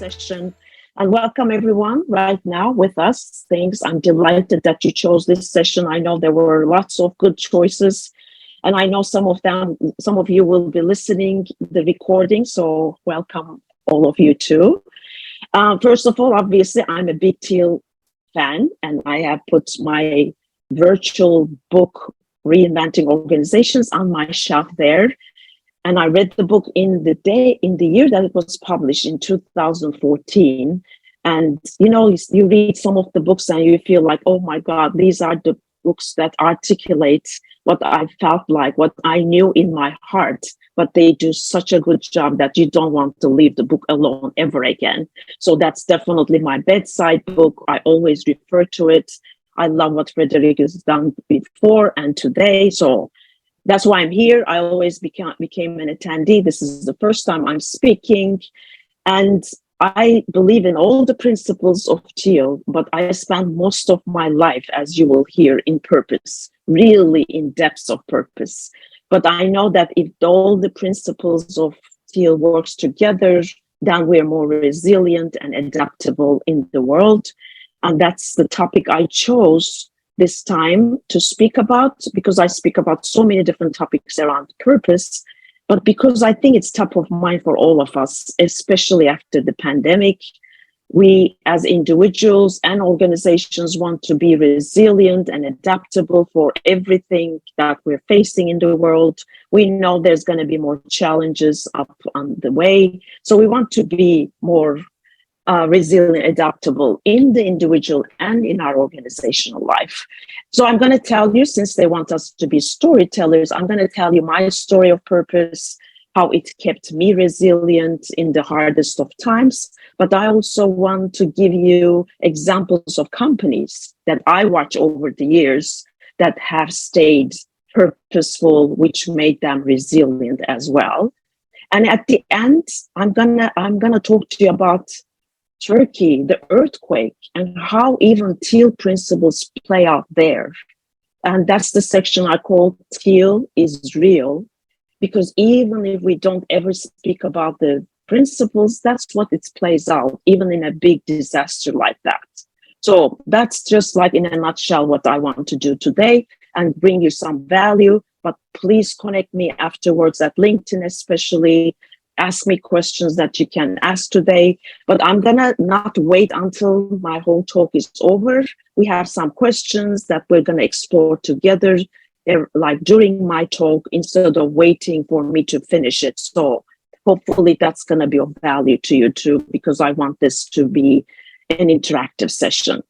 session. And welcome everyone right now with us. Thanks. I'm delighted that you chose this session. I know there were lots of good choices, and I know some of you will be listening the recording. So welcome all of you too. First of all, obviously, I'm a big Teal fan, and I have put my virtual book, Reinventing Organizations, on my shelf there. And I read the book in the year that it was published in 2014. And you read some of the books and you feel like, oh my God, these are the books that articulate what I felt like, what I knew in my heart. But they do such a good job that you don't want to leave the book alone ever again. So that's definitely my bedside book. I always refer to it. I love what Frederick has done before and today. So that's why I'm here. I always became an attendee. This is the first time I'm speaking. And I believe in all the principles of Teal, but I spent most of my life, as you will hear, in purpose, really in depths of purpose. But I know that if all the principles of Teal works together, then we're more resilient and adaptable in the world. And that's the topic I chose this time to speak about, because I speak about so many different topics around purpose, but because I think it's top of mind for all of us, especially after the pandemic. We as individuals and organizations want to be resilient and adaptable for everything that we're facing in the world. We know there's going to be more challenges up on the way. So we want to be more resilient, adaptable in the individual and in our organizational life. So I'm going to tell you, since they want us to be storytellers, I'm going to tell you my story of purpose, how it kept me resilient in the hardest of times. But I also want to give you examples of companies that I watch over the years that have stayed purposeful, which made them resilient as well. And at the end, I'm gonna talk to you about Turkey, the earthquake, and how even Teal principles play out there. And that's the section I call Teal is Real, because even if we don't ever speak about the principles, that's what it plays out, even in a big disaster like that. So that's just like in a nutshell what I want to do today and bring you some value. But please connect me afterwards at LinkedIn, especially. Ask me questions that you can ask today, but I'm gonna not wait until my whole talk is over. We have some questions that we're gonna explore together, like during my talk, instead of waiting for me to finish it. So hopefully that's gonna be of value to you too, because I want this to be an interactive session.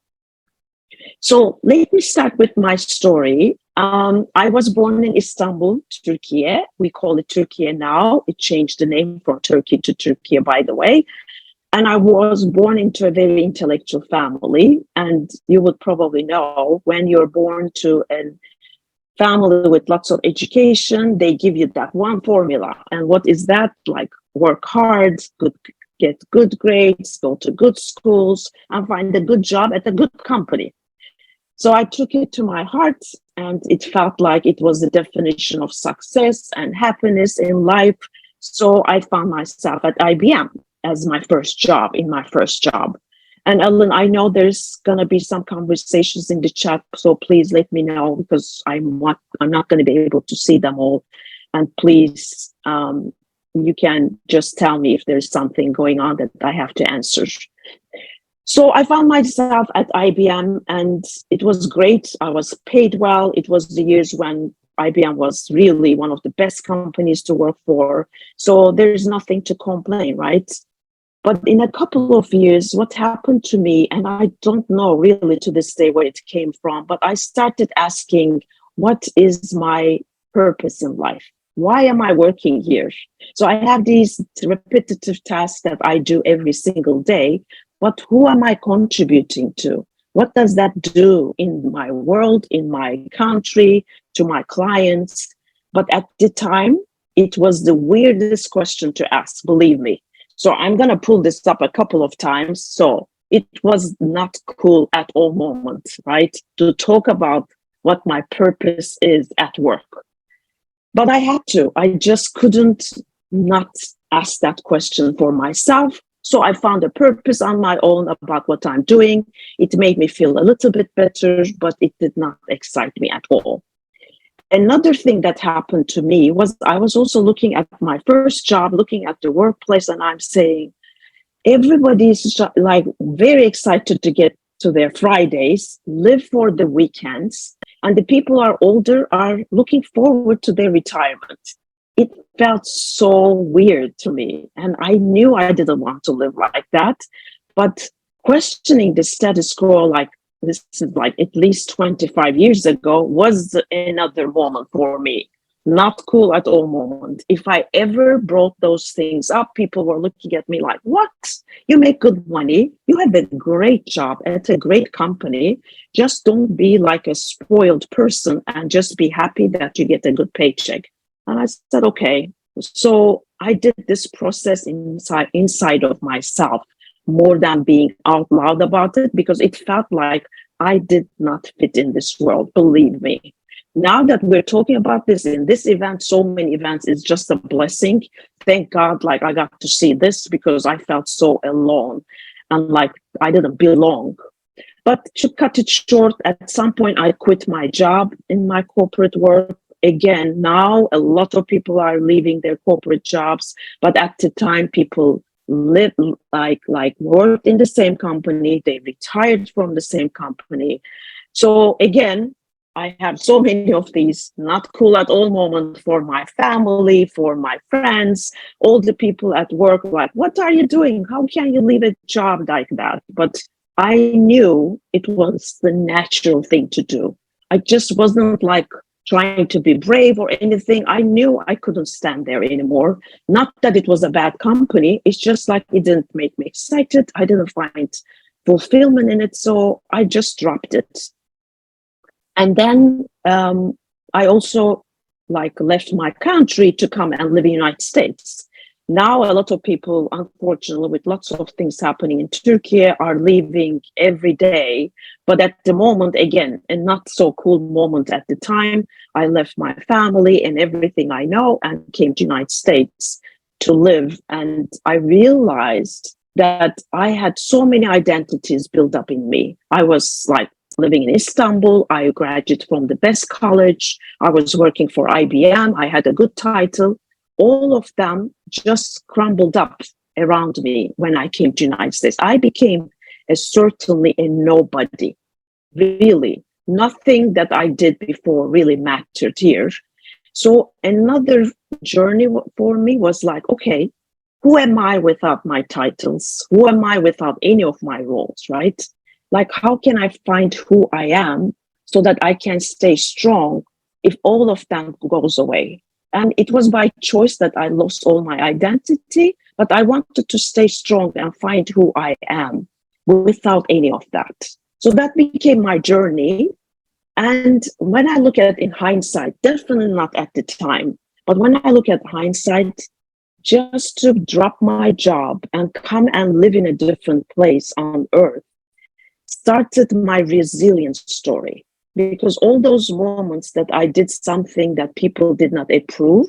So let me start with my story. I was born in Istanbul, Turkey. We call it Turkey now. It changed the name from Turkey to Turkey, by the way. And I was born into a very intellectual family. And you would probably know, when you're born to a family with lots of education, they give you that one formula. And what is that? Like, work hard, get good grades, go to good schools, and find a good job at a good company. So I took it to my heart, and it felt like it was the definition of success and happiness in life. So I found myself at IBM as my first job, And Ellen, I know there's going to be some conversations in the chat, so please let me know, because I'm not going to be able to see them all. And please, you can just tell me if there's something going on that I have to answer. So I found myself at IBM, and it was great. I was paid well. It was the years when IBM was really one of the best companies to work for. So there's nothing to complain, right? But in a couple of years, what happened to me, and I don't know really to this day where it came from, but I started asking, what is my purpose in life? Why am I working here? So I have these repetitive tasks that I do every single day. But who am I contributing to? What does that do in my world, in my country, to my clients? But at the time, it was the weirdest question to ask, believe me. So I'm going to pull this up a couple of times. So it was not cool at all moments, right? To talk about what my purpose is at work. But I had to. I just couldn't not ask that question for myself. So I found a purpose on my own about what I'm doing. It made me feel a little bit better, but it did not excite me at all. Another thing that happened to me was I was also looking at my first job, looking at the workplace, and I'm saying, everybody's like very excited to get to their Fridays, live for the weekends, and the people are older are looking forward to their retirement. It felt so weird to me, and I knew I didn't want to live like that. But questioning the status quo, like this is like at least 25 years ago, was another moment for me. Not cool at all moment. If I ever brought those things up, people were looking at me like, what? You make good money. You have a great job at a great company. Just don't be like a spoiled person and just be happy that you get a good paycheck. And I said, okay. So I did this process inside of myself more than being out loud about it, because it felt like I did not fit in this world, believe me. Now that we're talking about this in this event, so many events, is just a blessing. Thank God, like I got to see this, because I felt so alone and like I didn't belong. But to cut it short, at some point I quit my job in my corporate work. Again, now a lot of people are leaving their corporate jobs, but at the time people live like worked in the same company, they retired from the same company. So again, I have so many of these not cool at all moments for my family, for my friends, all the people at work, like, what are you doing? How can you leave a job like that? But I knew it was the natural thing to do. I just wasn't like trying to be brave or anything. I knew I couldn't stand there anymore. Not that it was a bad company. It's just like it didn't make me excited. I didn't find fulfillment in it. So I just dropped it. And then I also like left my country to come and live in the United States. Now a lot of people, unfortunately, with lots of things happening in Turkey, are leaving every day. But at the moment, again, a not so cool moment at the time, I left my family and everything I know and came to the United States to live. And I realized that I had so many identities built up in me. I was like living in Istanbul. I graduated from the best college. I was working for IBM. I had a good title. All of them just crumbled up around me when I came to the United States. I became certainly a nobody, really. Nothing that I did before really mattered here. So another journey for me was like, okay, who am I without my titles? Who am I without any of my roles, right? Like, how can I find who I am so that I can stay strong if all of them goes away? And it was by choice that I lost all my identity, but I wanted to stay strong and find who I am without any of that. So that became my journey. And when I look at it in hindsight, definitely not at the time, but when I look at hindsight, just to drop my job and come and live in a different place on earth started my resilience story. Because all those moments that I did something that people did not approve,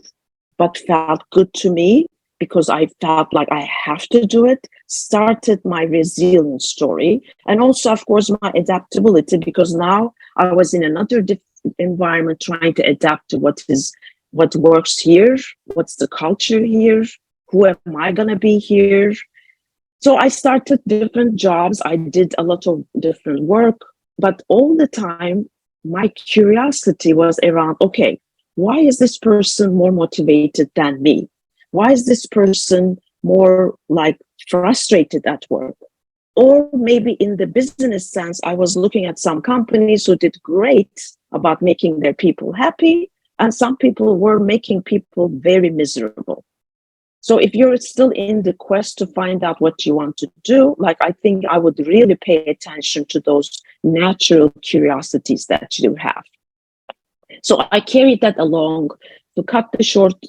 but felt good to me because I felt like I have to do it, started my resilience story. And also, of course, my adaptability, because now I was in another environment trying to adapt to what works here, what's the culture here, who am I going to be here. So I started different jobs. I did a lot of different work, but all the time, my curiosity was around, okay, why is this person more motivated than me? Why is this person more like frustrated at work? Or maybe in the business sense, I was looking at some companies who did great about making their people happy, and some people were making people very miserable. So if you're still in the quest to find out what you want to do, like I think I would really pay attention to those natural curiosities that you have. So I carried that along. To cut the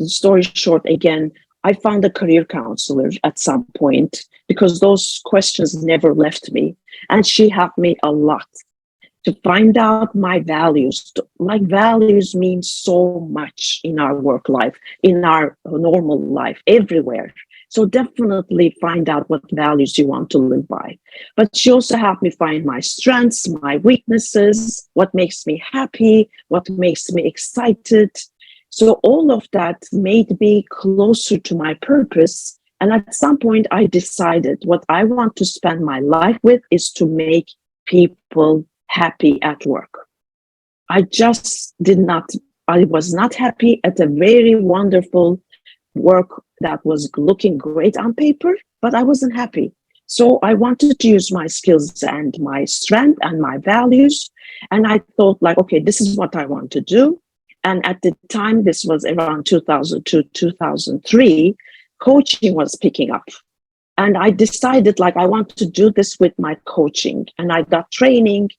story short again, I found a career counselor at some point because those questions never left me. And she helped me a lot to find out my values. Like values mean so much in our work life, in our normal life, everywhere. So definitely find out what values you want to live by. But she also helped me find my strengths, my weaknesses, what makes me happy, what makes me excited. So all of that made me closer to my purpose. And at some point, I decided what I want to spend my life with is to make people happy at work. I just did not, I was not happy at a very wonderful work that was looking great on paper, but I wasn't happy. So I wanted to use my skills and my strength and my values. And I thought like, okay, this is what I want to do. And at the time, this was around 2002, 2003, coaching was picking up. And I decided like, I want to do this with my coaching. And I got training.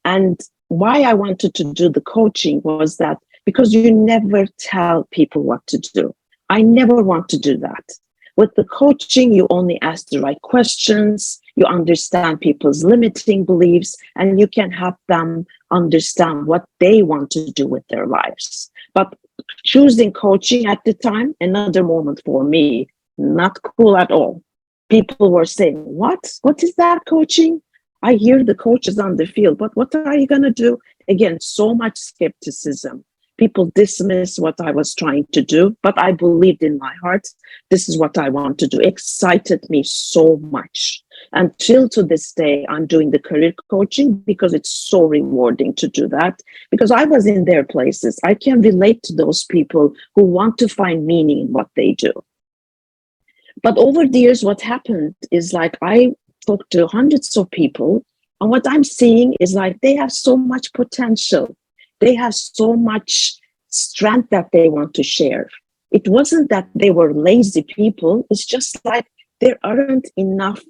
And why I wanted to do the coaching was that because you never tell people what to do. I never want to do that. With the coaching, you only ask the right questions, you understand people's limiting beliefs, and you can help them understand what they want to do with their lives. But choosing coaching at the time, another moment for me, not cool at all. People were saying, What is that coaching? I hear the coaches on the field, but what are you going to do? Again, so much skepticism. People dismiss what I was trying to do, but I believed in my heart, this is what I want to do. It excited me so much. Until to this day, I'm doing the career coaching because it's so rewarding to do that. Because I was in their places. I can relate to those people who want to find meaning in what they do. But over the years, what happened is like I talked to hundreds of people, and what I'm seeing is like they have so much potential. They have so much strength that they want to share. It wasn't that they were lazy people. It's just like there aren't enough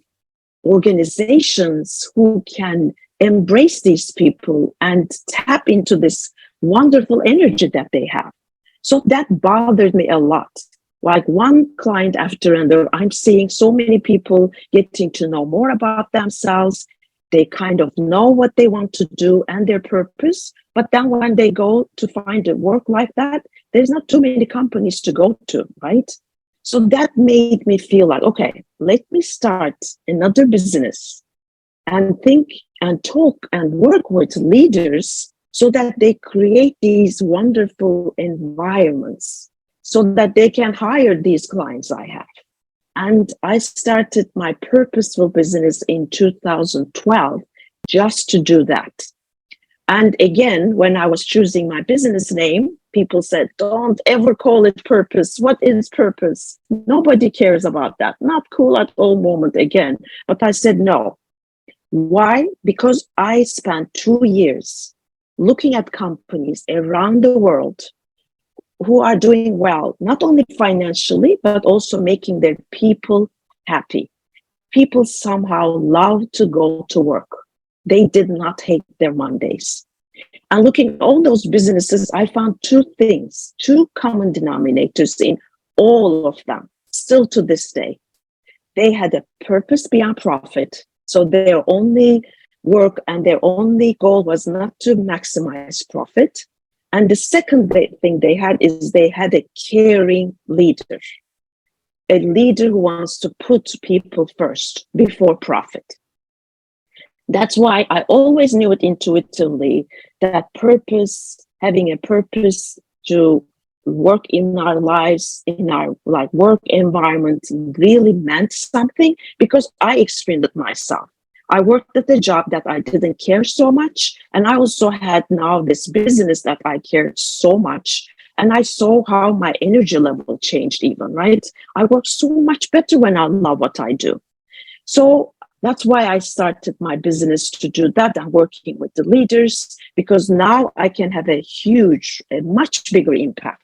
organizations who can embrace these people and tap into this wonderful energy that they have. So that bothered me a lot. Like one client after another, I'm seeing so many people getting to know more about themselves. They kind of know what they want to do and their purpose. But then when they go to find a work like that, there's not too many companies to go to, right? So that made me feel like, okay, let me start another business and think and talk and work with leaders so that they create these wonderful environments so that they can hire these clients I have. And I started my purposeful business in 2012 just to do that. And again, when I was choosing my business name, people said, don't ever call it purpose. What is purpose? Nobody cares about that. Not cool at all moment again. But I said, no. Why? Because I spent 2 years looking at companies around the world who are doing well, not only financially, but also making their people happy. People somehow love to go to work. They did not hate their Mondays. And looking at all those businesses, I found two things, two common denominators in all of them, still to this day. They had a purpose beyond profit. So their only work and their only goal was not to maximize profit. And the second thing they had is they had a caring leader, a leader who wants to put people first before profit. That's why I always knew it intuitively that purpose, having a purpose to work in our lives, in our like work environment really meant something because I experienced it myself. I worked at a job that I didn't care so much. And I also had now this business that I cared so much. And I saw how my energy level changed even, right? I work so much better when I love what I do. So that's why I started my business to do that. I'm working with the leaders because now I can have a much bigger impact.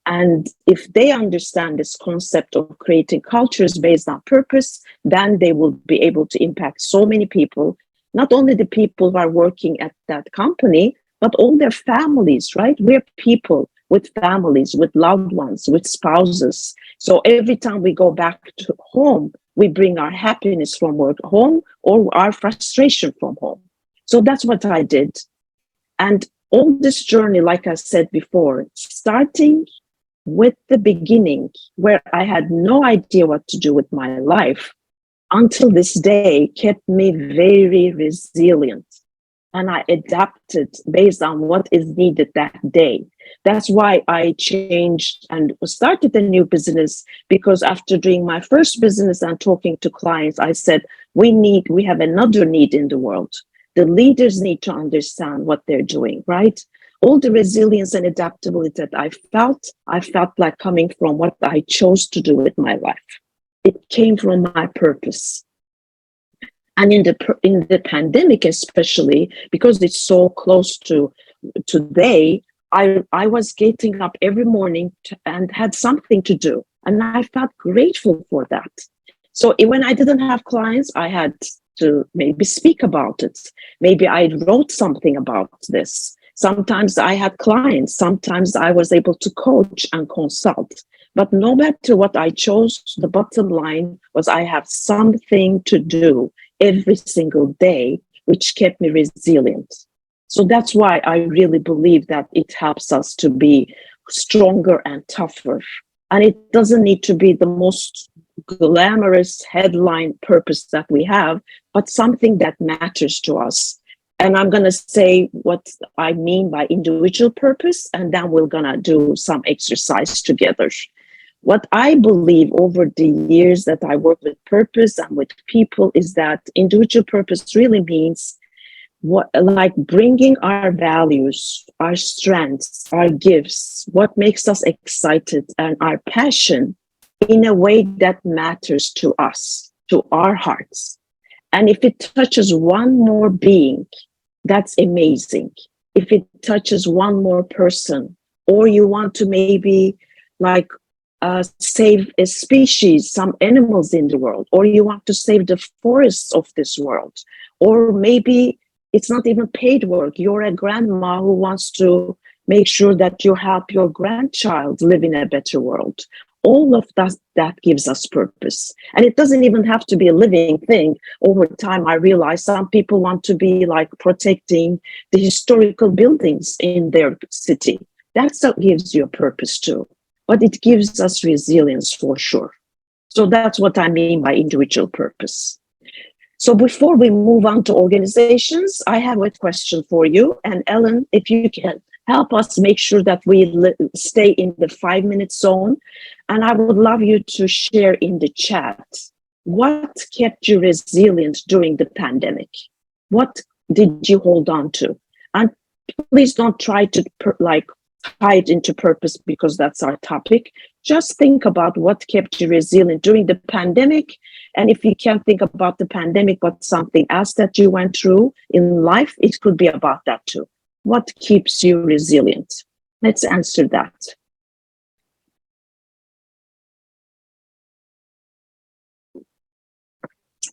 And if they understand this concept of creating cultures based on purpose, then they will be able to impact so many people, not only the people who are working at that company, but all their families, right? We're people with families, with loved ones, with spouses. So every time we go back to home, we bring our happiness from work home or our frustration from home. So that's what I did. And all this journey, like I said before, starting with the beginning, where I had no idea what to do with my life, until this day, kept me very resilient. And I adapted based on what is needed that day. That's why I changed and started a new business, because after doing my first business and talking to clients, I said, we have another need in the world. The leaders need to understand what they're doing, right? All the resilience and adaptability that I felt like coming from what I chose to do with my life. It came from my purpose. And in the pandemic, especially because it's so close to today, I was getting up every morning and had something to do, and I felt grateful for that. So when I didn't have clients, I had to maybe speak about it. Maybe I wrote something about this. Sometimes I had clients. Sometimes I was able to coach and consult. But no matter what I chose, the bottom line was I have something to do every single day, which kept me resilient. So that's why I really believe that it helps us to be stronger and tougher. And it doesn't need to be the most glamorous headline purpose that we have, but something that matters to us. And I'm going to say what I mean by individual purpose, and then we're going to do some exercise together. What I believe over the years that I work with purpose and with people is that individual purpose really means like bringing our values, our strengths, our gifts, what makes us excited, and our passion in a way that matters to us, to our hearts. And if it touches one more being, that's amazing. If it touches one more person, or you want to maybe like save a species, some animals in the world, or you want to save the forests of this world, or maybe it's not even paid work. You're a grandma who wants to make sure that you help your grandchild live in a better world. All of that gives us purpose. And it doesn't even have to be a living thing. Over time, I realized some people want to be like protecting the historical buildings in their city. That's what gives you a purpose too. But it gives us resilience for sure. So that's what I mean by individual purpose. So before we move on to organizations, I have a question for you. And Ellen, if you can help us make sure that we stay in the 5-minute zone. And I would love you to share in the chat, what kept you resilient during the pandemic? What did you hold on to? And please don't try to tie it into purpose because that's our topic. Just think about what kept you resilient during the pandemic. And if you can't think about the pandemic, but something else that you went through in life, it could be about that too. What keeps you resilient? Let's answer that.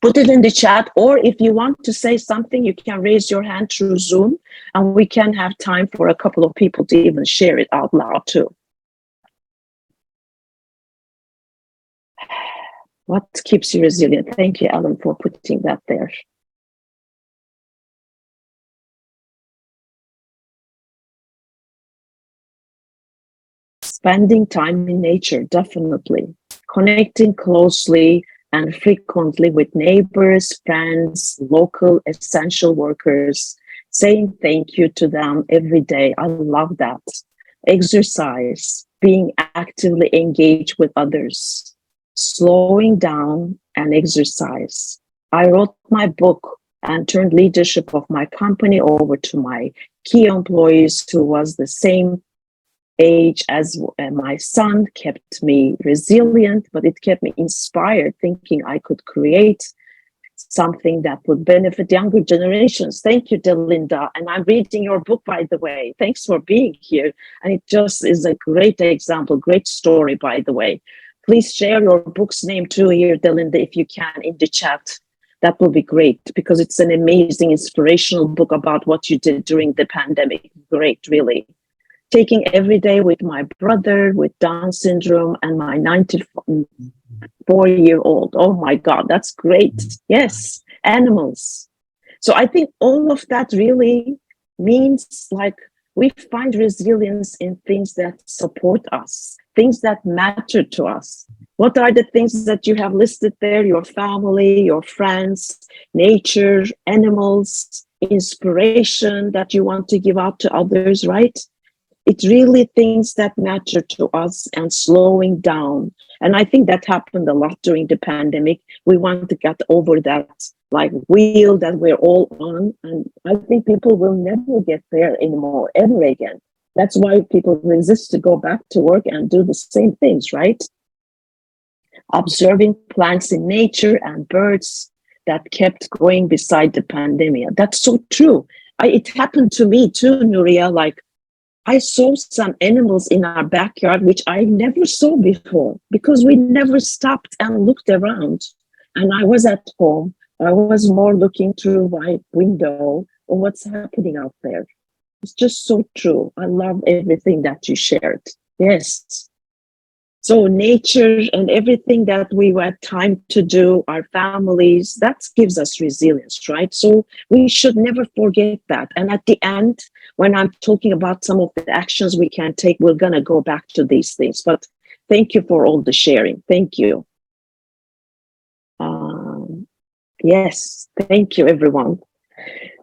Put it in the chat, or if you want to say something, you can raise your hand through Zoom, and we can have time for a couple of people to even share it out loud too. What keeps you resilient? Thank you, Ellen, for putting that there. Spending time in nature, definitely. Connecting closely and frequently with neighbors, friends, local essential workers, saying thank you to them every day. I love that. Exercise, being actively engaged with others, slowing down and exercise. I wrote my book and turned leadership of my company over to my key employees who was the same age as my son, kept me resilient, but it kept me inspired, thinking I could create something that would benefit younger generations. Thank you, Delinda. And I'm reading your book, by the way. Thanks for being here. And it just is a great example, great story, by the way. Please share your book's name too here, Delinda, if you can, in the chat. That will be great, because it's an amazing, inspirational book about what you did during the pandemic. Great, really. Taking every day with my brother with Down syndrome and my 94-year-old. Oh my God, that's great. Yes, animals. So I think all of that really means like we find resilience in things that support us. things that matter to us. What are the things that you have listed there? Your family, your friends, nature, animals, inspiration that you want to give out to others, right? It's really things that matter to us and slowing down. And I think that happened a lot during the pandemic. We want to get over that like wheel that we're all on. And I think people will never get there anymore, ever again. That's why people resist to go back to work and do the same things, right? Observing plants in nature and birds that kept going beside the pandemic. That's so true. It happened to me too, Nuria. Like I saw some animals in our backyard, which I never saw before because we never stopped and looked around. And I was at home. I was more looking through my window on what's happening out there. It's just so true. I love everything that you shared. Yes. So nature and everything that we had time to do, our families, that gives us resilience, right? So we should never forget that. And at the end, when I'm talking about some of the actions we can take, we're going to go back to these things. But thank you for all the sharing. Thank you. Yes, thank you, everyone.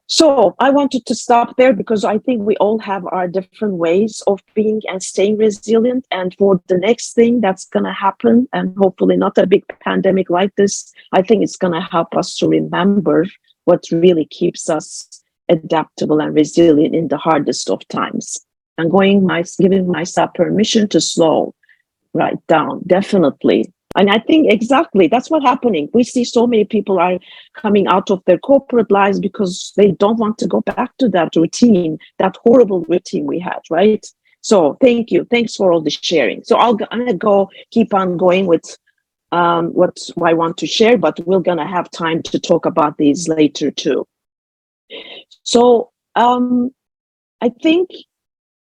So I wanted to stop there because I think we all have our different ways of being and staying resilient. And for the next thing that's going to happen, and hopefully not a big pandemic like this, I think it's going to help us to remember what really keeps us adaptable and resilient in the hardest of times. And giving myself permission to slow right down, definitely. And I think exactly that's what's happening. We see so many people are coming out of their corporate lives because they don't want to go back to that routine, that horrible routine we had, right? So thank you. Thanks for all the sharing. So I'm going to keep on going with what I want to share, but we're going to have time to talk about these later too. So I think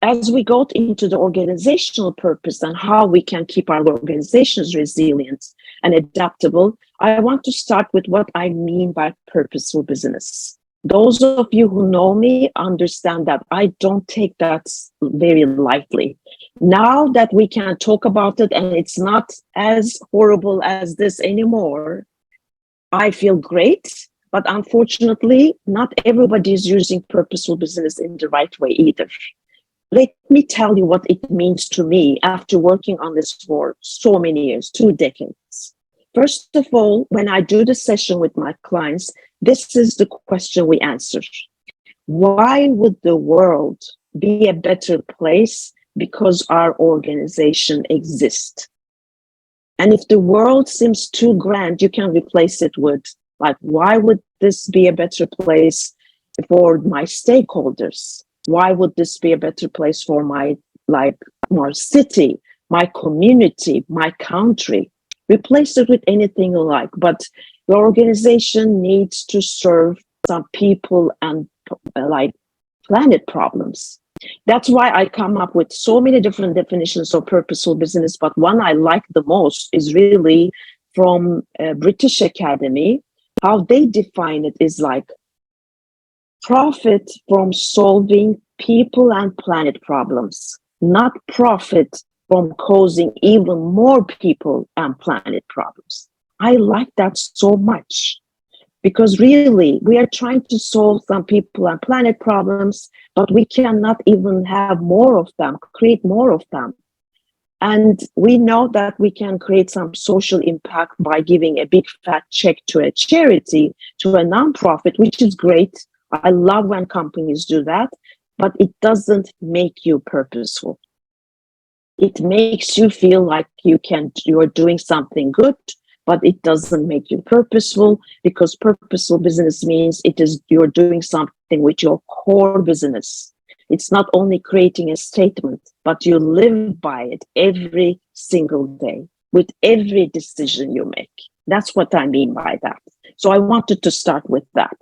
as we go into the organizational purpose and how we can keep our organizations resilient and adaptable, I want to start with what I mean by purposeful business. Those of you who know me understand that I don't take that very lightly. Now that we can talk about it and it's not as horrible as this anymore, I feel great. But unfortunately, not everybody is using purposeful business in the right way either. Let me tell you what it means to me after working on this for so many years, 2 decades. First of all, when I do the session with my clients, this is the question we answer. Why would the world be a better place because our organization exists? And if the world seems too grand, you can replace it with, like, why would this be a better place for my stakeholders? Why would this be a better place for my city, my community, my country? Replace it with anything you like, but your organization needs to serve some people and planet problems. That's why I come up with so many different definitions of purposeful business, but one I like the most is really from British Academy. How they define it is like profit from solving people and planet problems, not profit from causing even more people and planet problems. I like that so much because really we are trying to solve some people and planet problems, but we cannot even have more of them, create more of them. And we know that we can create some social impact by giving a big fat check to a charity, to a nonprofit, which is great. I love when companies do that, but it doesn't make you purposeful. It makes you feel like you're doing something good, but it doesn't make you purposeful, because purposeful business means you're doing something with your core business. It's not only creating a statement, but you live by it every single day with every decision you make. That's what I mean by that. So I wanted to start with that.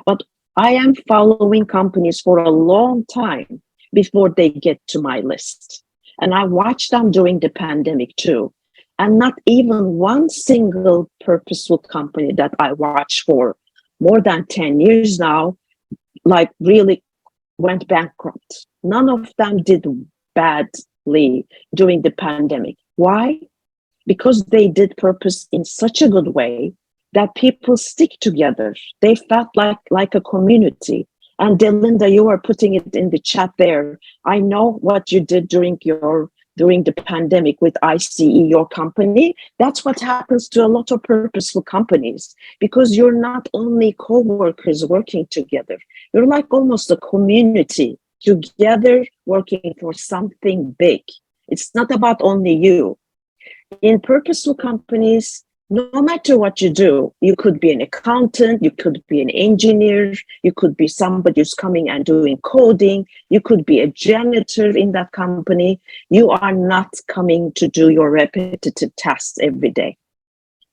But I am following companies for a long time before they get to my list. And I watched them during the pandemic too. And not even one single purposeful company that I watch for more than 10 years now, really went bankrupt. None of them did bad brilliantly during the pandemic. Why? Because they did purpose in such a good way that people stick together. They felt like a community. And Delinda, you are putting it in the chat there. I know what you did during the pandemic with ICE, your company. That's what happens to a lot of purposeful companies, because you're not only co-workers working together, you're like almost a community together working for something big. It's not about only you. In purposeful companies, no matter what you do, you could be an accountant, you could be an engineer, you could be somebody who's coming and doing coding, you could be a janitor in that company. You are not coming to do your repetitive tasks every day.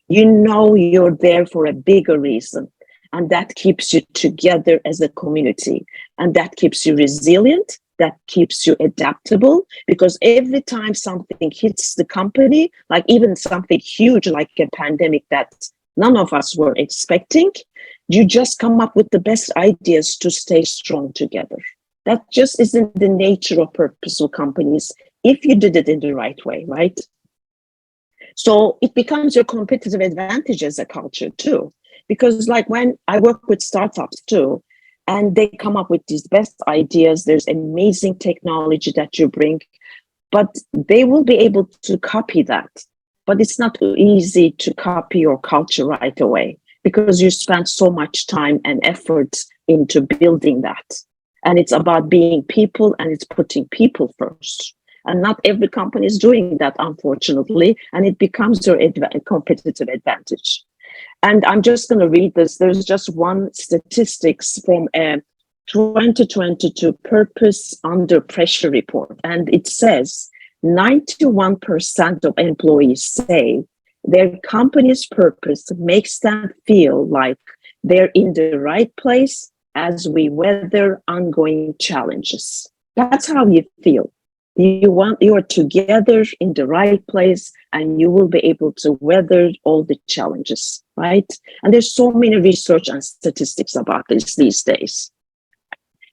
You know you're there for a bigger reason, and that keeps you together as a community, and that keeps you resilient, that keeps you adaptable, because every time something hits the company, like even something huge like a pandemic that none of us were expecting, you just come up with the best ideas to stay strong together. That just isn't the nature of purposeful companies if you did it in the right way, right? So it becomes your competitive advantage as a culture too. Because like when I work with startups too, and they come up with these best ideas, there's amazing technology that you bring, but they will be able to copy that. But it's not easy to copy your culture right away, because you spend so much time and effort into building that. And it's about being people, and it's putting people first. And not every company is doing that, unfortunately, and it becomes your competitive advantage. And I'm just going to read this. There's just one statistics from a 2022 Purpose Under Pressure report. And it says 91% of employees say their company's purpose makes them feel like they're in the right place as we weather ongoing challenges. That's how you feel. You are together in the right place, and you will be able to weather all the challenges, right? And there's so many research and statistics about this these days.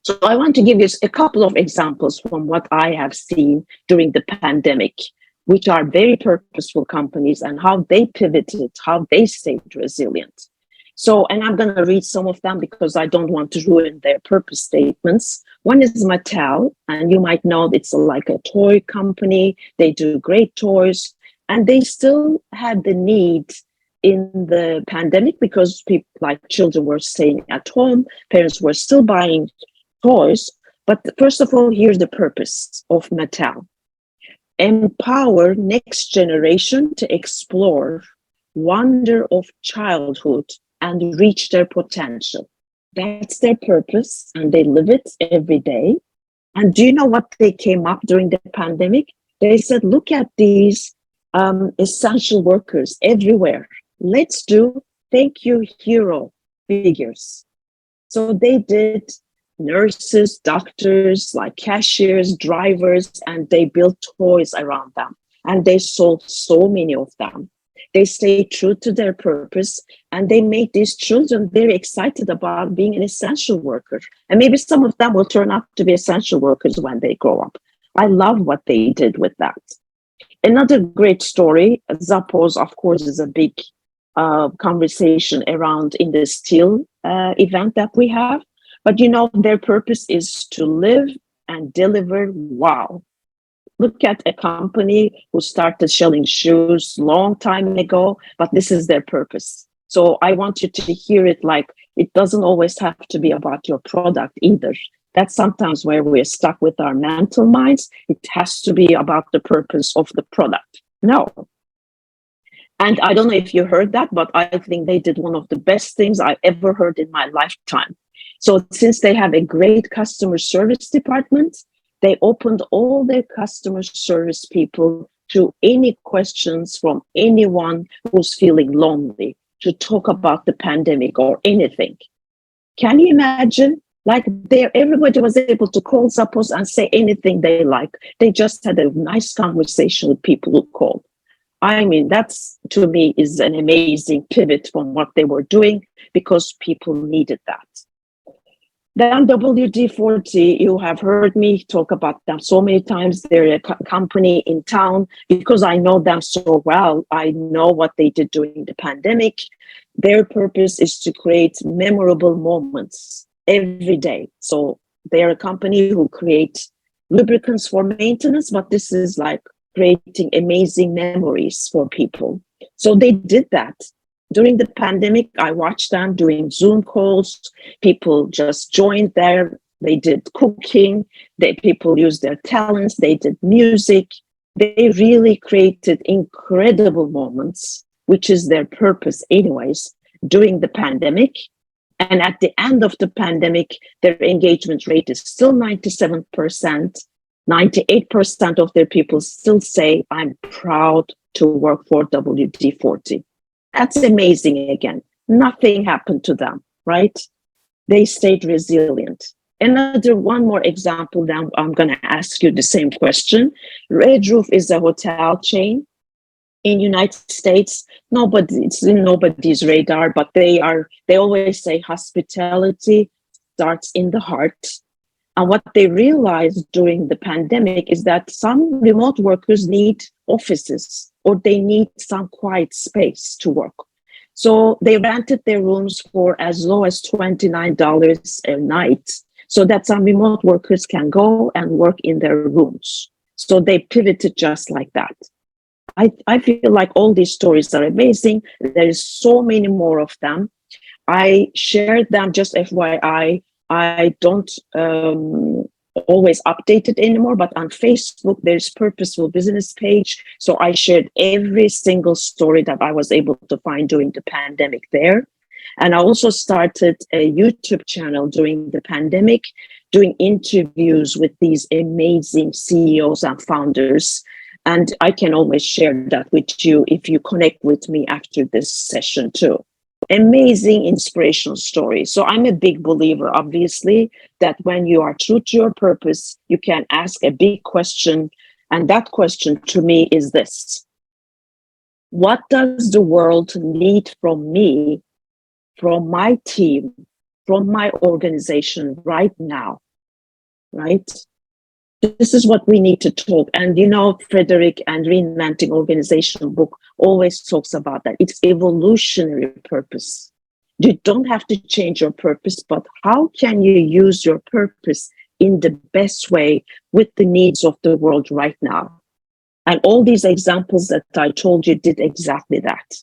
So I want to give you a couple of examples from what I have seen during the pandemic, which are very purposeful companies, and how they pivoted, how they stayed resilient. So, and I'm going to read some of them because I don't want to ruin their purpose statements. One is Mattel, and you might know it's like a toy company. They do great toys, and they still had the need in the pandemic because people, like children, were staying at home. Parents were still buying toys. But first of all, here's the purpose of Mattel: empower next generation to explore wonder of childhood and reach their potential. That's their purpose, and they live it every day. And do you know what they came up during the pandemic? They said, look at these essential workers everywhere. Let's do thank you hero figures. So they did nurses, doctors, like cashiers, drivers, and they built toys around them. And they sold so many of them. They stayed true to their purpose, and they made these children very excited about being an essential worker. And maybe some of them will turn out to be essential workers when they grow up. I love what they did with that. Another great story, Zappos, of course, is a big conversation around in the steel event that we have. But you know, their purpose is to live and deliver wow. Look at a company who started selling shoes long time ago, but this is their purpose. So I want you to hear it like it doesn't always have to be about your product either. That's sometimes where we're stuck with our mental minds. It has to be about the purpose of the product. No. And I don't know if you heard that, but I think they did one of the best things I ever heard in my lifetime. So since they have a great customer service department, they opened all their customer service people to any questions from anyone who's feeling lonely to talk about the pandemic or anything. Can you imagine? Like there, everybody was able to call Zappos and say anything they like. They just had a nice conversation with people who called. I mean, that's to me is an amazing pivot from what they were doing because people needed that. Then WD-40, you have heard me talk about them so many times. They're a company in town because I know them so well. I know what they did during the pandemic. Their purpose is to create memorable moments every day. So they're a company who create lubricants for maintenance, but this is like creating amazing memories for people. So they did that. During the pandemic, I watched them doing Zoom calls. People just joined there. They did cooking. People used their talents. They did music. They really created incredible moments, which is their purpose, anyways, during the pandemic. And at the end of the pandemic, their engagement rate is still 97%. 98% of their people still say, I'm proud to work for WD-40. That's amazing again. Nothing happened to them, right? They stayed resilient. Another one more example, then I'm going to ask you the same question. Red Roof is a hotel chain in United States. It's in nobody's radar, but they always say hospitality starts in the heart. And what they realized during the pandemic is that some remote workers need offices or they need some quiet space to work. So they rented their rooms for as low as $29 a night so that some remote workers can go and work in their rooms. So they pivoted just like that. I feel like all these stories are amazing. There is so many more of them. I shared them, just FYI. I don't always update it anymore, but on Facebook, there's Purposeful Business page. So I shared every single story that I was able to find during the pandemic there. And I also started a YouTube channel during the pandemic, doing interviews with these amazing CEOs and founders. And I can always share that with you if you connect with me after this session too. Amazing inspirational stories. So I'm a big believer, obviously, that when you are true to your purpose, you can ask a big question. And that question to me is this: what does the world need from me, from my team, from my organization right now? Right? This is what we need to talk. And Frederick and Reinventing Organization book always talks about that. It's evolutionary purpose. You don't have to change your purpose, but how can you use your purpose in the best way with the needs of the world right now? And all these examples that I told you did exactly that.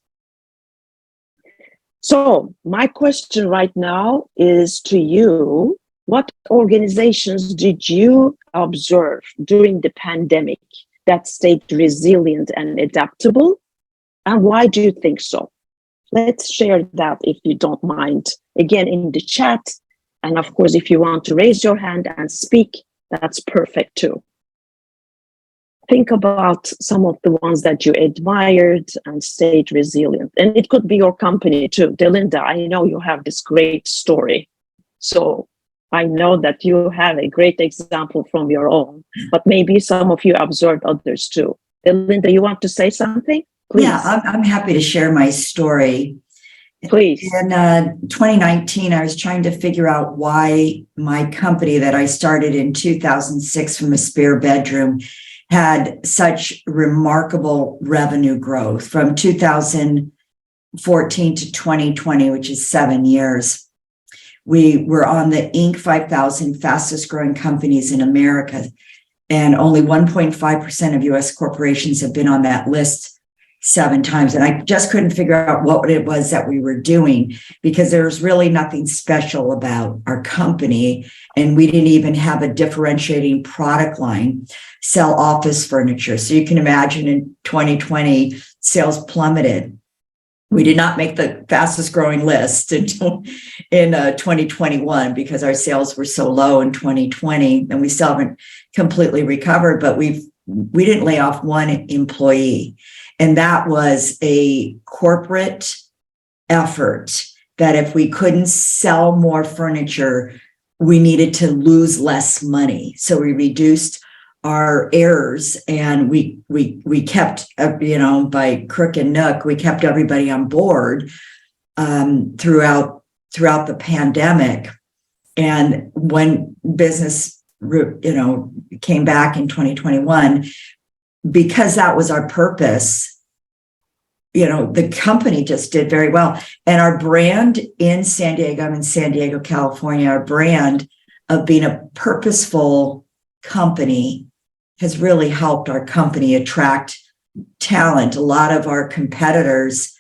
So my question right now is to you: what organizations did you observe during the pandemic that stayed resilient and adaptable? And why do you think so? Let's share that if you don't mind. Again, in the chat. And of course, if you want to raise your hand and speak, that's perfect too. Think about some of the ones that you admired and stayed resilient. And it could be your company too. Delinda, I know you have this great story. So I know that you have a great example from your own, but maybe some of you observed others too. Linda, you want to say something? Please. Yeah, I'm happy to share my story. Please. In 2019, I was trying to figure out why my company that I started in 2006 from a spare bedroom had such remarkable revenue growth from 2014 to 2020, which is 7 years. We were on the Inc. 5,000 fastest growing companies in America, and only 1.5% of US corporations have been on that list 7 times. And I just couldn't figure out what it was that we were doing, because there was really nothing special about our company. And we didn't even have a differentiating product line, sell office furniture. So you can imagine in 2020, sales plummeted. We did not make the fastest growing list in 2021 because our sales were so low in 2020, and we still haven't completely recovered, but we didn't lay off one employee. And that was a corporate effort that if we couldn't sell more furniture, we needed to lose less money. So we reduced our errors, and we kept, by crook and nook, we kept everybody on board throughout the pandemic. And when business, came back in 2021, because that was our purpose, the company just did very well. And our brand in San Diego, I'm in San Diego, California, our brand of being a purposeful company has really helped our company attract talent. A lot of our competitors,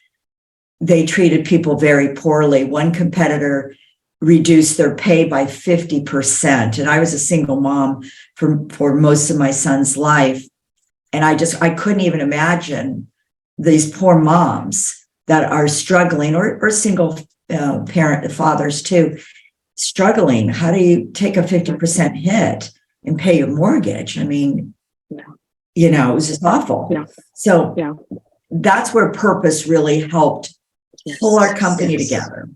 they treated people very poorly. One competitor reduced their pay by 50%. And I was a single mom for most of my son's life. And I couldn't even imagine these poor moms that are struggling, or single parent fathers too, struggling. How do you take a 50% hit and pay your mortgage? I mean, it was just awful. Yeah. So that's where purpose really helped pull our company together.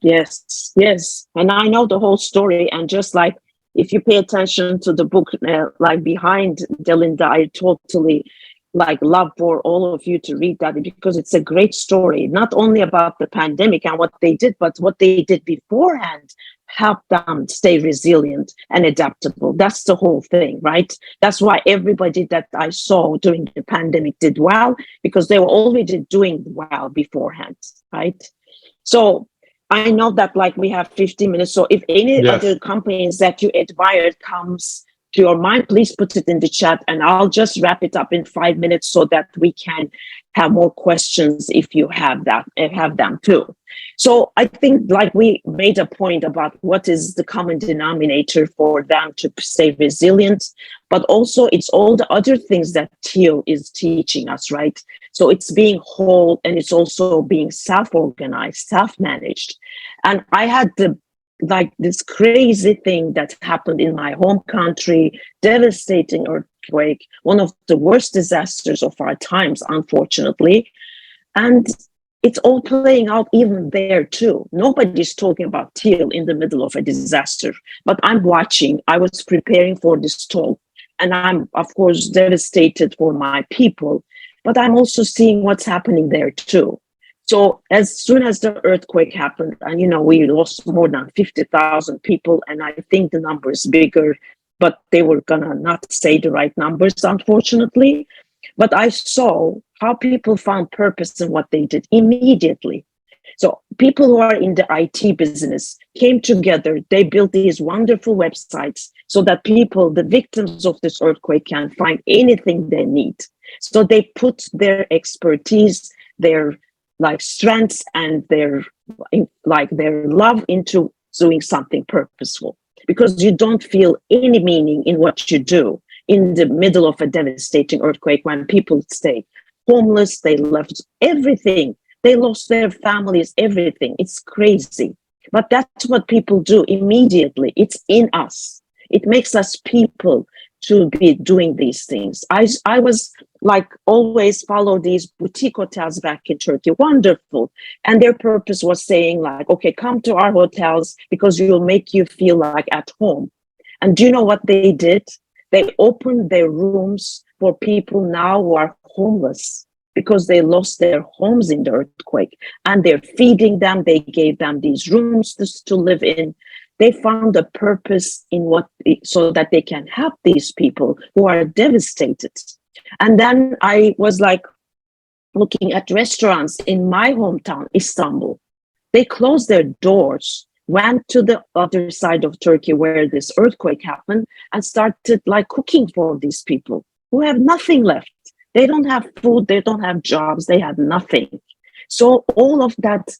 Yes. And I know the whole story. And just like, if you pay attention to the book, like behind Delinda, I totally love for all of you to read that, because it's a great story, not only about the pandemic and what they did, but what they did beforehand helped them stay resilient and adaptable. That's the whole thing, right? That's why everybody that I saw during the pandemic did well, because they were already doing well beforehand, right? So I know that we have 15 minutes. So if any other companies that you admire comes to your mind, please put it in the chat, and I'll just wrap it up in 5 minutes so that we can have more questions if you have them too. So I think we made a point about what is the common denominator for them to stay resilient, but also it's all the other things that Teal is teaching us, right? So it's being whole, and it's also being self-organized, self-managed. And I had this crazy thing that happened in my home country, devastating earthquake, one of the worst disasters of our times, unfortunately. And it's all playing out even there too. Nobody's talking about Teal in the middle of a disaster, but I'm watching. I was preparing for this talk, and I'm, of course, devastated for my people, but I'm also seeing what's happening there too. So as soon as the earthquake happened, and we lost more than 50,000 people, and I think the number is bigger, but they were gonna not say the right numbers, unfortunately. But I saw how people found purpose in what they did immediately. So people who are in the IT business came together. They built these wonderful websites so that people, the victims of this earthquake, can find anything they need. So they put their expertise, their strengths, and their love into doing something purposeful, because you don't feel any meaning in what you do in the middle of a devastating earthquake, when people stay homeless, they left everything, they lost their families, everything. It's crazy, but that's what people do immediately. It's in us. It makes us people to be doing these things. I was always follow these boutique hotels back in Turkey, wonderful. And their purpose was saying okay, come to our hotels because we will make you feel like at home. And do you know what they did? They opened their rooms for people now who are homeless because they lost their homes in the earthquake, and they're feeding them. They gave them these rooms to live in. They found a purpose in so that they can help these people who are devastated. And then I was looking at restaurants in my hometown, Istanbul. They closed their doors, went to the other side of Turkey where this earthquake happened, and started cooking for these people who have nothing left. They don't have food, they don't have jobs, they have nothing. So all of that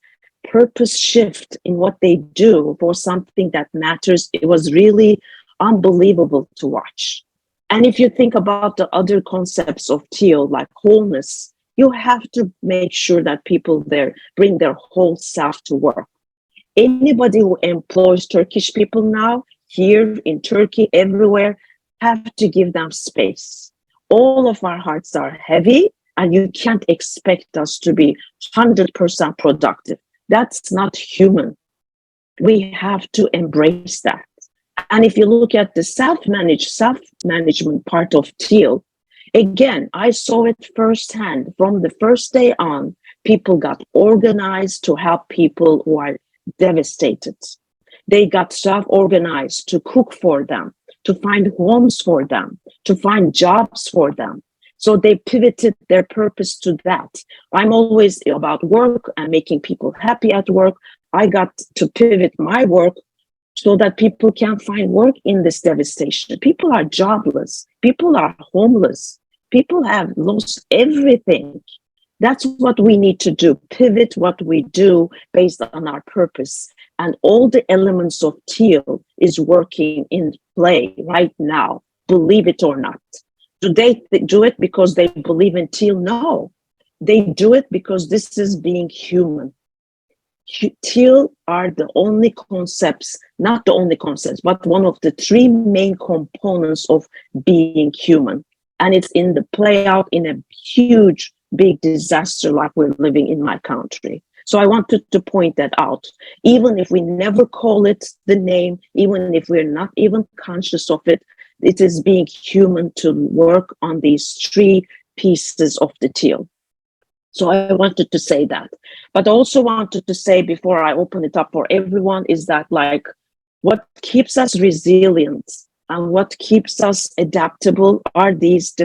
purpose shift in what they do for something that matters, it was really unbelievable to watch. And if you think about the other concepts of Teal, like wholeness, you have to make sure that people there bring their whole self to work. Anybody who employs Turkish people now, here in Turkey, everywhere, have to give them space. All of our hearts are heavy, and you can't expect us to be 100% productive. That's not human. We have to embrace that. And if you look at the self-management part of Teal, again, I saw it firsthand. From the first day on, people got organized to help people who are devastated. They got staff organized to cook for them, to find homes for them, to find jobs for them. So they pivoted their purpose to that. I'm always about work and making people happy at work. I got to pivot my work so that people can find work in this devastation. People are jobless. People are homeless. People have lost everything. That's what we need to do, pivot what we do based on our purpose. And all the elements of teal is working in play right now, believe it or not. Do they do it because they believe in teal? No. They do it because this is being human. Teal are the only concepts, not the only concepts, but one of the three main components of being human. And it's in the play out in a huge, big disaster like we're living in my country. So I wanted to point that out. Even if we never call it the name, even if we're not even conscious of it, it is being human to work on these three pieces of the teal. So I wanted to say that, but also wanted to say before I open it up for everyone is that like what keeps us resilient and what keeps us adaptable are these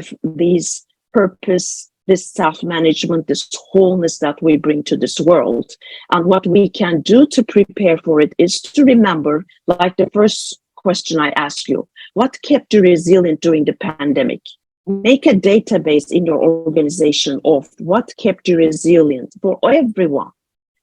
purpose, this self-management, this wholeness that we bring to this world. And what we can do to prepare for it is to remember, like the first question I asked you, what kept you resilient during the pandemic? Make a database in your organization of what kept you resilient for everyone.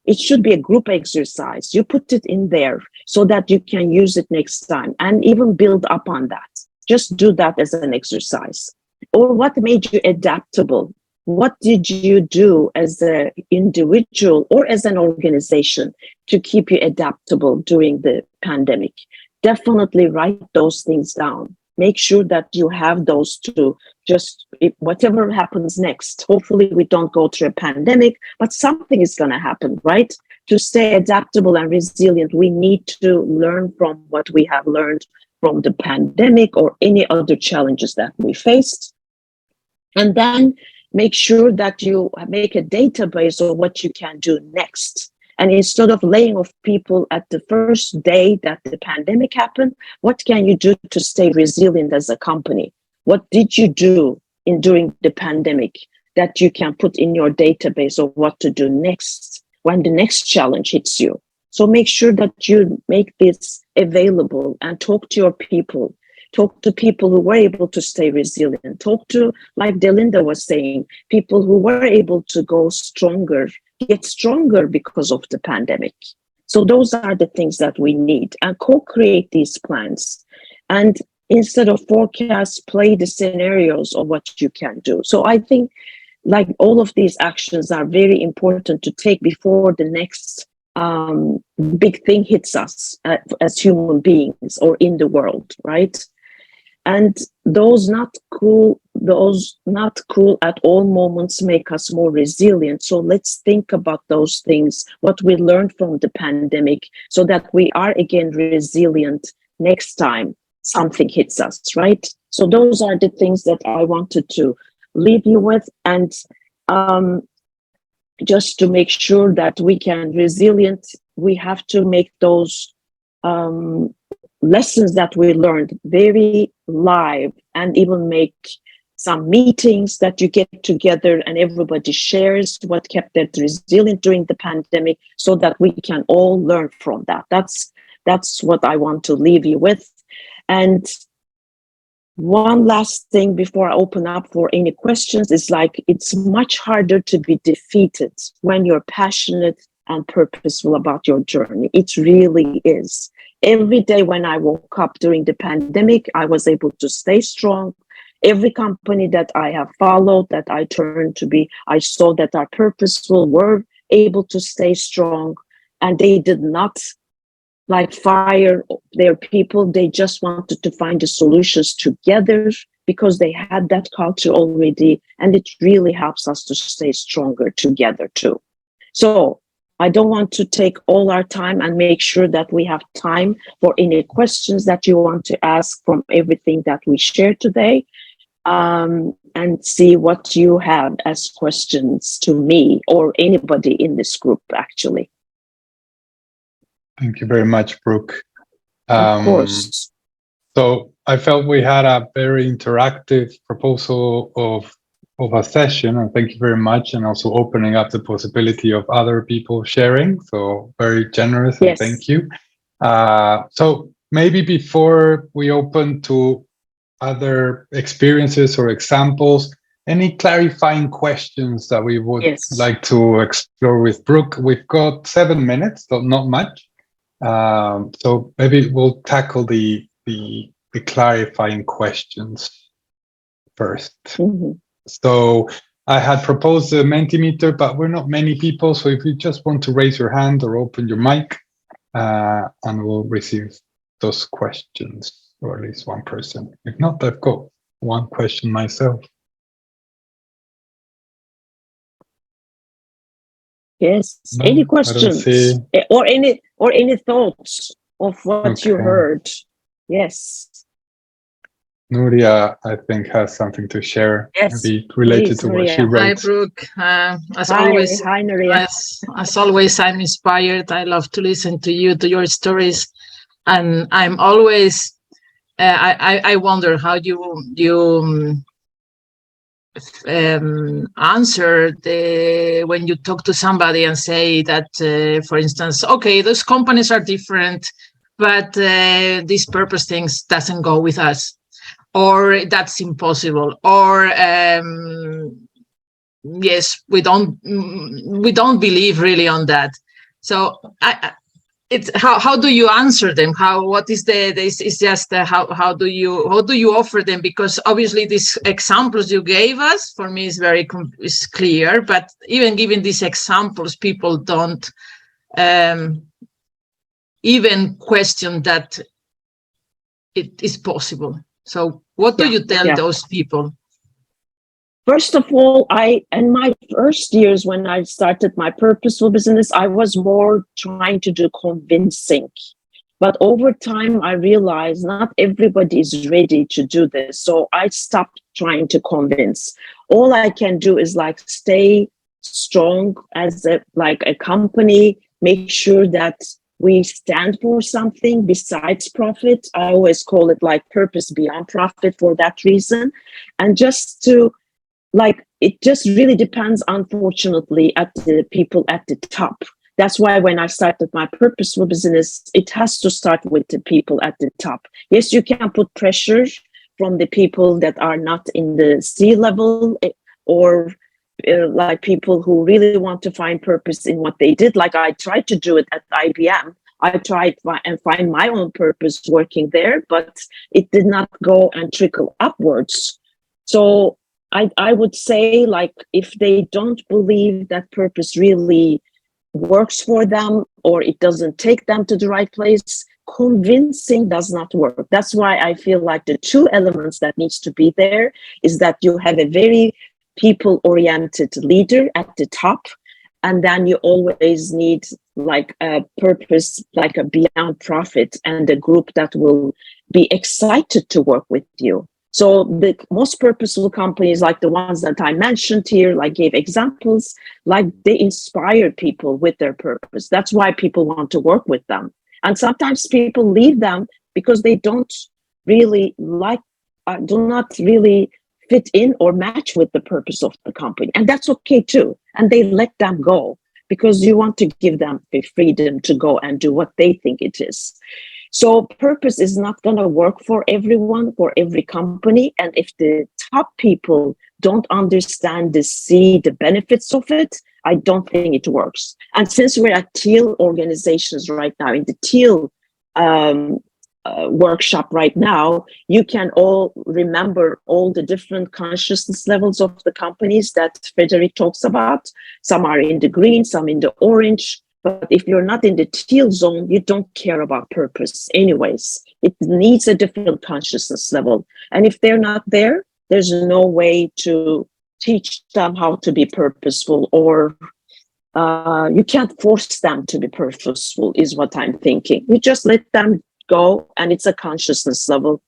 It should be a group exercise. You put it in there so that you can use it next time and even build up on that. Just do that as an exercise. Or what made you adaptable? What did you do as an individual or as an organization to keep you adaptable during the pandemic? Definitely write those things down. Make sure that you have those to just whatever happens next. Hopefully we don't go through a pandemic, but something is going to happen, right? To stay adaptable and resilient, we need to learn from what we have learned from the pandemic or any other challenges that we faced. And then make sure that you make a database of what you can do next. And instead of laying off people at the first day that the pandemic happened, what can you do to stay resilient as a company? What did you do during the pandemic that you can put in your database of what to do next when the next challenge hits you? So make sure that you make this available and talk to your people. Talk to people who were able to stay resilient. Talk to, like Delinda was saying, people who were able to go stronger, get stronger because of the pandemic. So those are the things that we need, and co-create these plans. And instead of forecast, play the scenarios of what you can do. So I think like all of these actions are very important to take before the next big thing hits us as human beings or in the world, right? And those not cool at all moments make us more resilient. So let's think about those things, what we learned from the pandemic, so that we are again resilient next time something hits us, right? So those are the things that I wanted to leave you with. And just to make sure that we can resilient, we have to make those lessons that we learned very live, and even make some meetings that you get together and everybody shares what kept them resilient during the pandemic, so that we can all learn from that. That's what I want to leave you with. And one last thing before I open up for any questions is like, it's much harder to be defeated when you're passionate and purposeful about your journey. It really is. Every day when I woke up during the pandemic, I was able to stay strong. Every company that I have followed, that I turned to be, I saw that are purposeful, were able to stay strong, and they did not like fire their people. They just wanted to find the solutions together because they had that culture already, and it really helps us to stay stronger together too. So I don't want to take all our time, and make sure that we have time for any questions that you want to ask from everything that we shared today, and see what you have as questions to me or anybody in this group, actually. Thank you very much, Brooke. Of course. So I felt we had a very interactive proposal of a session, and thank you very much, and also opening up the possibility of other people sharing. So very generous, and Yes. thank you. So maybe before we open to other experiences or examples, any clarifying questions that we would like to explore with Brooke? We've got 7 minutes, so not much. So maybe we'll tackle the clarifying questions first. Mm-hmm. So I had proposed a Mentimeter, but we're not many people. So if you just want to raise your hand or open your mic, and we'll receive those questions, or at least one person. If not, I've got one question myself. Yes. No, any I don't questions see. or any thoughts of what you Okay. heard? Yes. Nuria, I think, has something to share, Yes, maybe related please, to what she Nuria. wrote. Hi, Brooke. As Hi, always, hi, Nuria. as always, I'm inspired. I love to listen to you, to your stories, and I'm always. I wonder how you answer when you talk to somebody and say that, for instance, okay, those companies are different, but these purpose things doesn't go with us, or that's impossible, or yes, we don't believe really on that. So it's how do you answer them? What is it's just how do you offer them? Because obviously these examples you gave us, for me, is clear, but even given these examples, people don't even question that it is possible. So what do you tell those people? First of all, in my first years when I started my purposeful business, I was more trying to do convincing. But over time, I realized not everybody is ready to do this. So I stopped trying to convince. All I can do is like stay strong as a company, make sure that we stand for something besides profit. I always call it like purpose beyond profit for that reason. And just to it just really depends, unfortunately, at the people at the top. That's why when I started my purposeful business, it has to start with the people at the top. Yes, you can put pressure from the people that are not in the C-level, or like people who really want to find purpose in what they did. Like I tried to do it at IBM. I tried and find my own purpose working there, but it did not go and trickle upwards. So I would say, like, if they don't believe that purpose really works for them, or it doesn't take them to the right place, convincing does not work. That's why I feel like the two elements that needs to be there is that you have a very people-oriented leader at the top, and then you always need like a purpose, like a beyond profit, and a group that will be excited to work with you. So the most purposeful companies, like the ones that I mentioned here, like gave examples, like they inspire people with their purpose. That's why people want to work with them. And sometimes people leave them because they don't really do not really fit in or match with the purpose of the company. And that's okay too. And they let them go because you want to give them the freedom to go and do what they think it is. So purpose is not going to work for everyone, for every company. And if the top people don't understand the benefits of it, I don't think it works. And since we're at teal organizations right now, in the teal workshop right now, you can all remember all the different consciousness levels of the companies that Frederick talks about. Some are in the green, some in the orange. But if you're not in the teal zone, you don't care about purpose anyways. It needs a different consciousness level. And if they're not there, there's no way to teach them how to be purposeful, or you can't force them to be purposeful, is what I'm thinking. You just let them go, and it's a consciousness level.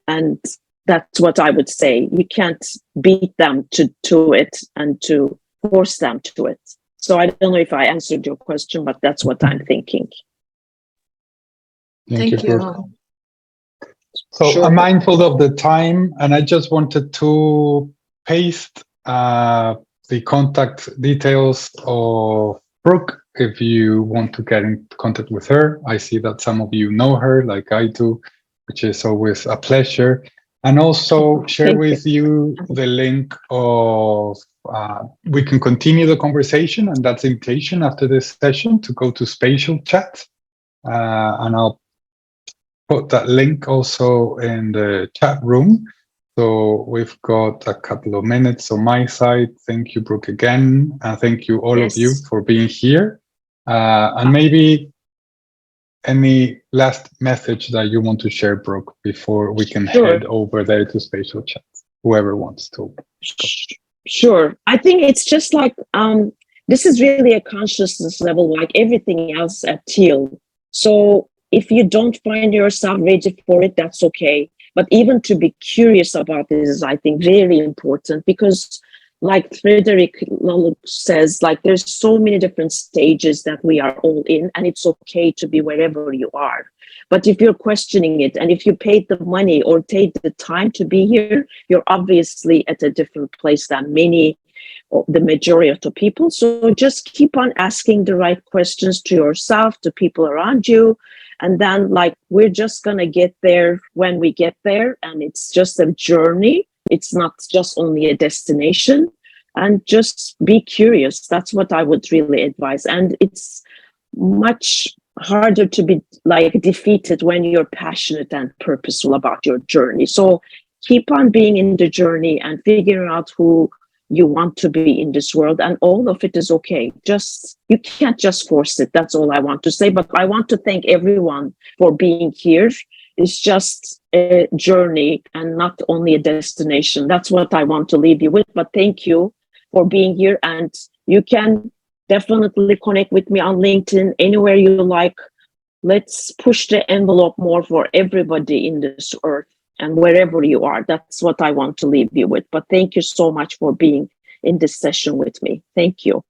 And that's what I would say. You can't beat them to it and to force them to it. So I don't know if I answered your question, but that's what I'm thinking. Thank you. Brooke. So Sure. I'm mindful of the time, and I just wanted to paste the contact details of Brooke if you want to get in contact with her. I see that some of you know her like I do, which is always a pleasure. And also share with you the link of, we can continue the conversation, and that's invitation after this session to go to Spatial Chat. And I'll put that link also in the chat room. So we've got a couple of minutes on my side. Thank you, Brooke, again. And thank you, all of you, for being here. And maybe any last message that you want to share, Brooke, before we can head over there to Spatial Chat, whoever wants to. Sure. I think it's just like, this is really a consciousness level, like everything else at Teal. So if you don't find yourself ready for it, that's okay. But even to be curious about this is, I think, very important, because like Frederick says, like there's so many different stages that we are all in, and it's okay to be wherever you are. But if you're questioning it, and if you paid the money or take the time to be here, you're obviously at a different place than many, or the majority of the people. So just keep on asking the right questions to yourself, to people around you. And then like, we're just going to get there when we get there. And it's just a journey. It's not just only a destination. And just be curious. That's what I would really advise. And it's much harder to be like defeated when you're passionate and purposeful about your journey. So keep on being in the journey and figuring out who you want to be in this world, and all of it is okay. Just, you can't just force it. That's all I want to say. But I want to thank everyone for being here. It's just a journey and not only a destination. That's what I want to leave you with. But thank you for being here, and you can definitely connect with me on LinkedIn, anywhere you like. Let's push the envelope more for everybody in this earth. And wherever you are, that's what I want to leave you with. But thank you so much for being in this session with me. Thank you.